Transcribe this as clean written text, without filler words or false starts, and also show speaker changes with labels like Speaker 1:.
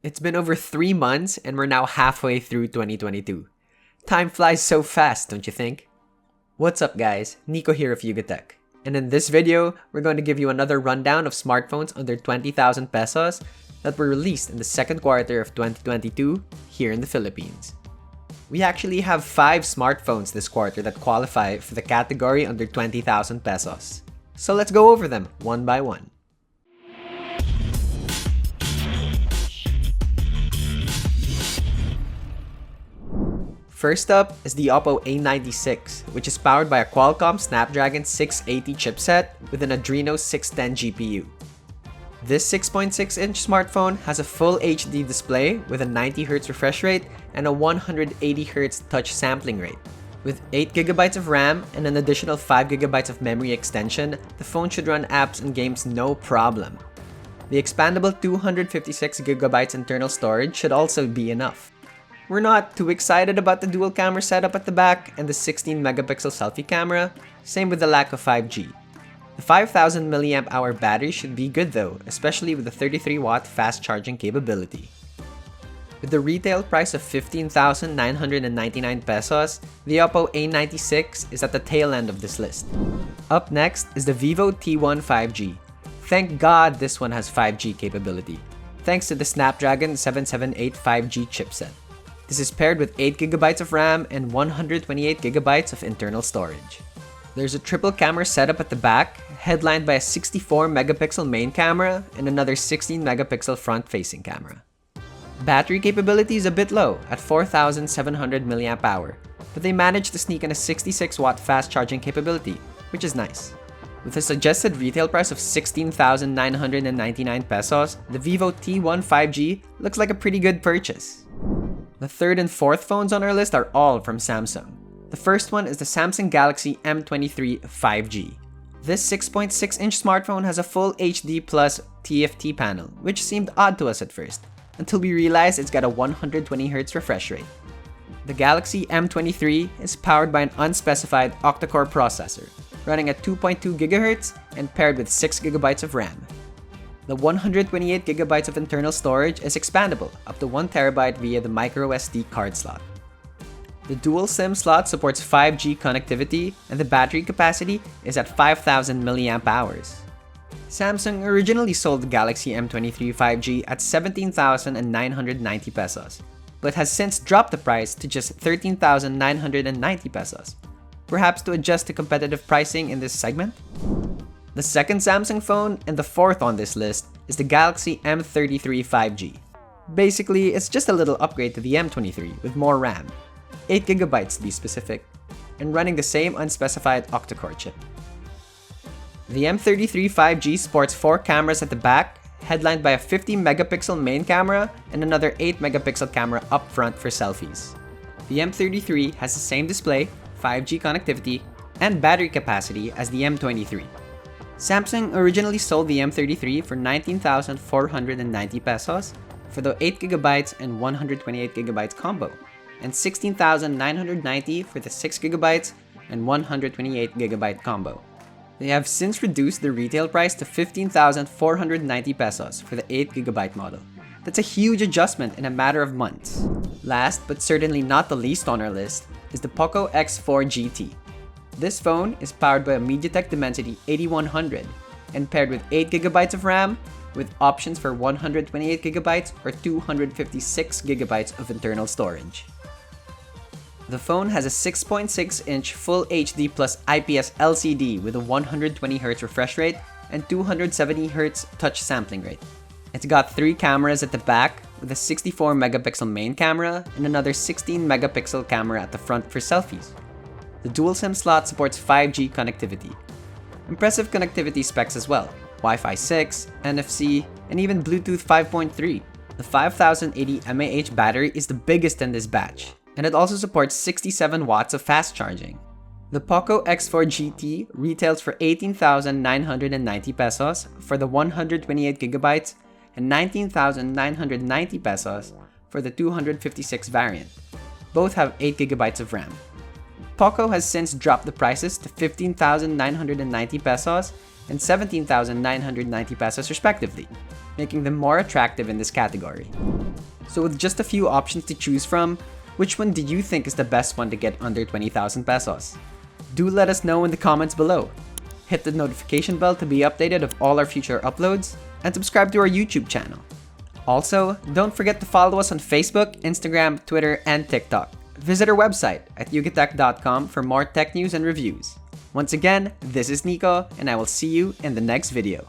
Speaker 1: It's been over 3 months and we're now halfway through 2022. Time flies so fast, don't you think? What's up guys, Nico here of Yugatech. And in this video, we're going to give you another rundown of smartphones under 20,000 pesos that were released in the second quarter of 2022 here in the Philippines. We actually have 5 smartphones this quarter that qualify for the category under 20,000 pesos. So let's go over them one by one. First up is the OPPO A96, which is powered by a Qualcomm Snapdragon 680 chipset with an Adreno 610 GPU. This 6.6-inch smartphone has a full HD display with a 90Hz refresh rate and a 180Hz touch sampling rate. With 8GB of RAM and an additional 5GB of memory extension, the phone should run apps and games no problem. The expandable 256GB internal storage should also be enough. We're not too excited about the dual camera setup at the back and the 16-megapixel selfie camera, same with the lack of 5G. The 5000 mAh battery should be good though, especially with the 33-watt fast charging capability. With the retail price of 15,999 pesos, the OPPO A96 is at the tail end of this list. Up next is the vivo T1 5G. Thank God this one has 5G capability, thanks to the Snapdragon 778 5G chipset. This is paired with 8GB of RAM and 128GB of internal storage. There's a triple camera setup at the back, headlined by a 64-megapixel main camera and another 16-megapixel front-facing camera. Battery capability is a bit low at 4,700 mAh, but they managed to sneak in a 66-watt fast charging capability, which is nice. With a suggested retail price of 16,999 pesos, the vivo T1 5G looks like a pretty good purchase. The third and fourth phones on our list are all from Samsung. The first one is the Samsung Galaxy M23 5G. This 6.6-inch smartphone has a full HD plus TFT panel, which seemed odd to us at first, until we realized it's got a 120Hz refresh rate. The Galaxy M23 is powered by an unspecified octa-core processor, running at 2.2 GHz and paired with 6GB of RAM. The 128GB of internal storage is expandable up to 1TB via the microSD card slot. The dual SIM slot supports 5G connectivity and the battery capacity is at 5,000 mAh. Samsung originally sold the Galaxy M23 5G at 17,990 pesos, but has since dropped the price to just 13,990 pesos, perhaps to adjust to competitive pricing in this segment. The second Samsung phone, and the fourth on this list, is the Galaxy M33 5G. Basically, it's just a little upgrade to the M23 with more RAM, 8GB to be specific, and running the same unspecified octa-core chip. The M33 5G sports 4 cameras at the back, headlined by a 50-megapixel main camera and another 8-megapixel camera up front for selfies. The M33 has the same display, 5G connectivity, and battery capacity as the M23. Samsung originally sold the M33 for 19,490 pesos for the 8GB and 128GB combo, and 16,990 for the 6GB and 128GB combo. They have since reduced the retail price to 15,490 pesos for the 8GB model. That's a huge adjustment in a matter of months. Last but certainly not the least on our list is the POCO X4 GT. This phone is powered by a MediaTek Dimensity 8100 and paired with 8GB of RAM with options for 128GB or 256GB of internal storage. The phone has a 6.6-inch Full HD plus IPS LCD with a 120Hz refresh rate and 270Hz touch sampling rate. It's got 3 cameras at the back with a 64-megapixel main camera and another 16-megapixel camera at the front for selfies. The dual SIM slot supports 5G connectivity. Impressive connectivity specs as well, Wi-Fi 6, NFC, and even Bluetooth 5.3. The 5080 mAh battery is the biggest in this batch, and it also supports 67 watts of fast charging. The POCO X4 GT retails for 18,990 pesos for the 128GB and 19,990 pesos for the 256 variant. Both have 8GB of RAM. POCO has since dropped the prices to 15,990 pesos and 17,990 pesos respectively, making them more attractive in this category. So with just a few options to choose from, which one do you think is the best one to get under 20,000 pesos? Do let us know in the comments below. Hit the notification bell to be updated of all our future uploads, and subscribe to our YouTube channel. Also, don't forget to follow us on Facebook, Instagram, Twitter, and TikTok. Visit our website at yugatech.com for more tech news and reviews. Once again, this is Nico, and I will see you in the next video.